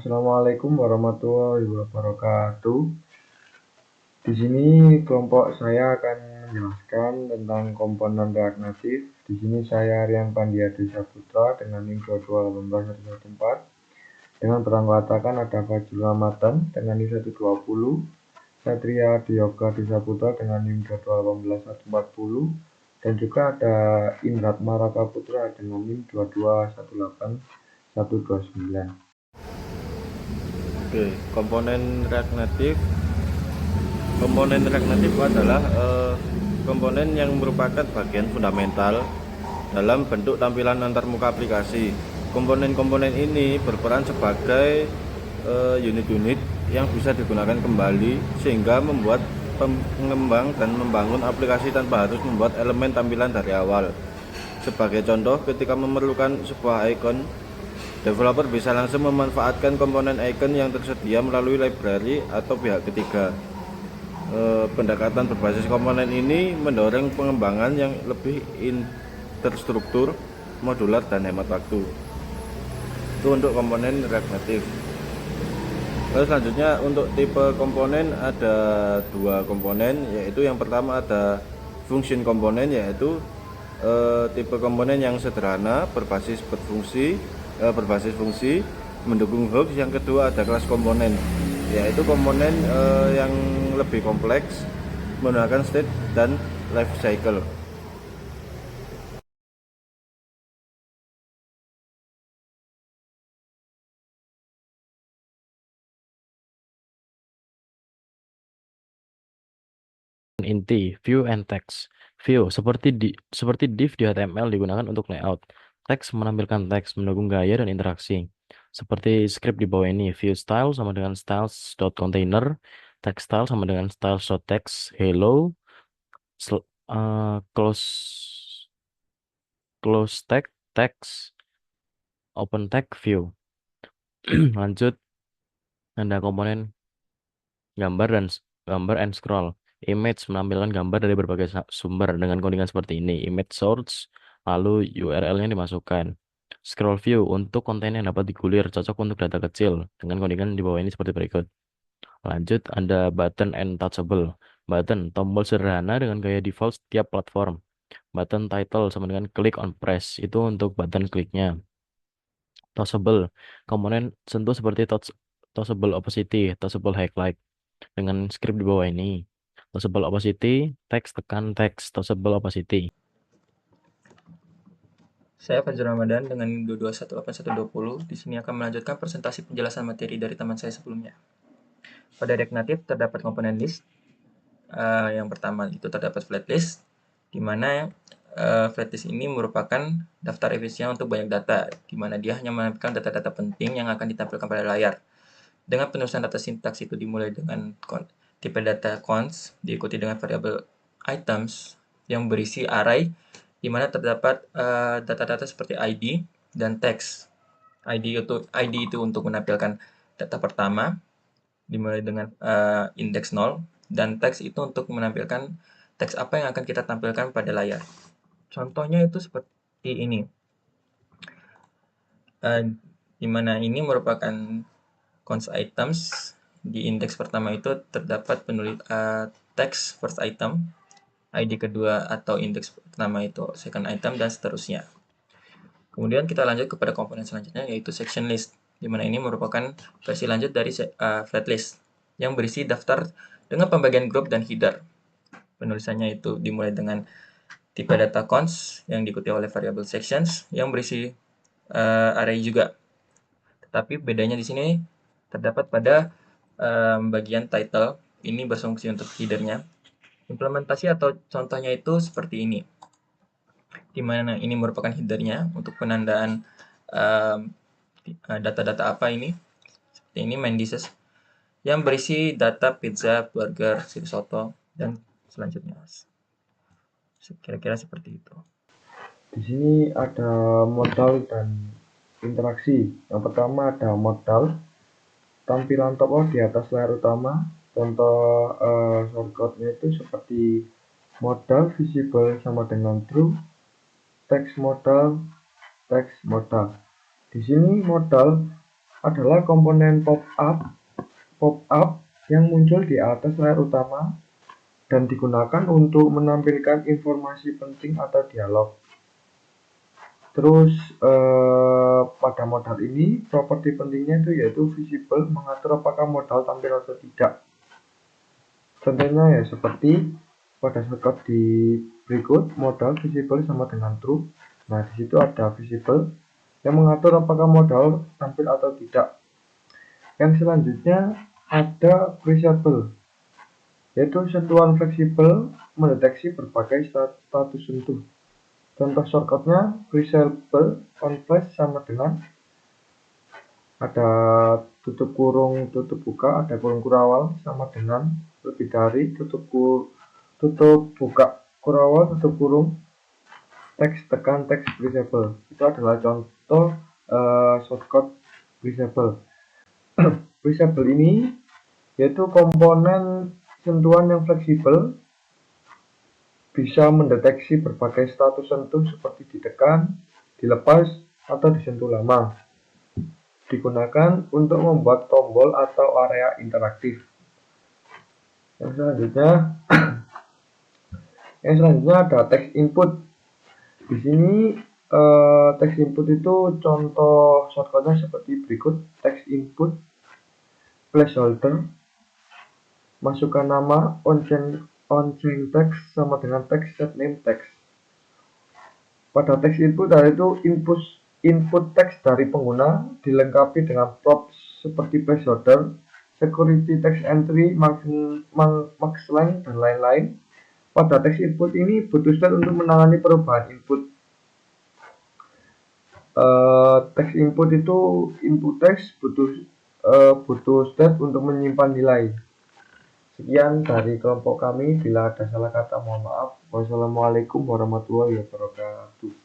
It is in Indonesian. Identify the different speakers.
Speaker 1: Assalamualaikum warahmatullahi wabarakatuh. Di sini kelompok saya akan menjelaskan tentang komponen React Native. Di sini saya Rian Pandiade Saputra dengan NIM 2218114. Dengan beranggotakan ada Fajrul Ramadan dengan NIM 120, Satria Dioga Disaputra dengan NIM 2218140, dan juga ada Indrat Maraka Putra dengan NIM 2218129.
Speaker 2: Oke, komponen React Native adalah komponen yang merupakan bagian fundamental dalam bentuk tampilan antarmuka aplikasi. Komponen-komponen ini berperan sebagai unit-unit yang bisa digunakan kembali sehingga membuat pengembang dan membangun aplikasi tanpa harus membuat elemen tampilan dari awal. Sebagai contoh, ketika memerlukan sebuah icon, developer bisa langsung memanfaatkan komponen icon yang tersedia melalui library atau pihak ketiga. Pendekatan berbasis komponen ini mendorong pengembangan yang lebih terstruktur, modular, dan hemat waktu. Itu untuk komponen React Native. Lalu selanjutnya untuk tipe komponen ada dua komponen, yaitu yang pertama ada function komponen, yaitu tipe komponen yang sederhana berbasis fungsi mendukung hooks. Yang kedua ada kelas komponen, yaitu komponen yang lebih kompleks menggunakan state dan life cycle.
Speaker 3: Inti, view and text. View seperti div di HTML digunakan untuk layout. Teks menampilkan teks, mendukung gaya dan interaksi. Seperti script di bawah ini, view style sama dengan styles.container, text style sama dengan styles.text, hello, close tag, text, open tag, view. Lanjut, ada komponen gambar and scroll. Image menampilkan gambar dari berbagai sumber dengan codingan seperti ini. Image source, lalu URL-nya dimasukkan. Scroll view untuk konten yang dapat digulir, cocok untuk data kecil dengan codingan di bawah ini seperti berikut. Lanjut, ada button and touchable. Button, tombol sederhana dengan gaya default setiap platform. Button title sama dengan click on press, itu untuk button kliknya. Touchable, komponen sentuh seperti touchable opacity, touchable highlight dengan script di bawah ini. Touchable opacity, teks tekan teks, touchable opacity.
Speaker 4: Saya Fajrul Ramadan dengan 2218120. Di sini akan melanjutkan presentasi penjelasan materi dari teman saya sebelumnya. Pada React Native terdapat komponen list. Yang pertama itu terdapat flat list, di mana flat list ini merupakan daftar efisien untuk banyak data, di mana dia hanya menampilkan data-data penting yang akan ditampilkan pada layar. Dengan penulisan data sintaks itu dimulai dengan tipe data const, diikuti dengan variabel items yang berisi array, di mana terdapat data-data seperti ID dan teks. ID itu untuk menampilkan data pertama, dimulai dengan indeks 0, dan teks itu untuk menampilkan teks apa yang akan kita tampilkan pada layar. Contohnya itu seperti ini, di mana ini merupakan const items. Di indeks pertama itu terdapat teks first item, ID kedua atau indeks pertama itu second item, dan seterusnya. Kemudian kita lanjut kepada komponen selanjutnya, yaitu section list, di mana ini merupakan versi lanjut dari flat list yang berisi daftar dengan pembagian grup dan header. Penulisannya itu dimulai dengan tipe data const yang diikuti oleh variable sections yang berisi array juga. Tetapi bedanya di sini terdapat pada bagian title, ini berfungsi untuk headernya. Implementasi atau contohnya itu seperti ini, di mana ini merupakan headernya untuk penandaan data-data apa ini. Seperti ini, main dishes, yang berisi data pizza, burger, soto, dan selanjutnya. Kira-kira seperti itu.
Speaker 1: Di sini ada modal dan interaksi. Yang pertama ada modal, tampilan tokoh di atas layar utama. Contoh shortcutnya itu seperti modal visible sama dengan true, text modal. Di sini modal adalah komponen pop-up yang muncul di atas layar utama dan digunakan untuk menampilkan informasi penting atau dialog. Terus pada modal ini properti pentingnya itu yaitu visible, mengatur apakah modal tampil atau tidak. Contohnya ya seperti pada shortcut di berikut, modal visible sama dengan true. Nah, di situ ada visible yang mengatur apakah modal tampil atau tidak. Yang selanjutnya ada presetable, yaitu sentuhan fleksibel mendeteksi berbagai status sentuh. Contoh shortcutnya presetable on flash sama dengan ada tutup kurung tutup buka, ada kurung kurawal sama dengan lebih dari tutup buka kurawal tutup kurung teks tekan teks presetable. Itu adalah contoh shortcut presetable. Presetable ini yaitu komponen sentuhan yang fleksibel, bisa mendeteksi berbagai status sentuh seperti ditekan, dilepas, atau disentuh lama. Digunakan untuk membuat tombol atau area interaktif. Yang selanjutnya ada text input. Di sini text input itu contoh shortcutnya seperti berikut: text input, placeholder, masukkan nama, on-chain text sama dengan text set name text. Pada text input yaitu input teks dari pengguna dilengkapi dengan props seperti placeholder, security text entry, max length, dan lain-lain. Pada text input ini butuh state untuk menangani perubahan input. Text input itu input teks butuh state untuk menyimpan nilai. Sekian dari kelompok kami. Bila ada salah kata mohon maaf. Wassalamualaikum warahmatullahi wabarakatuh.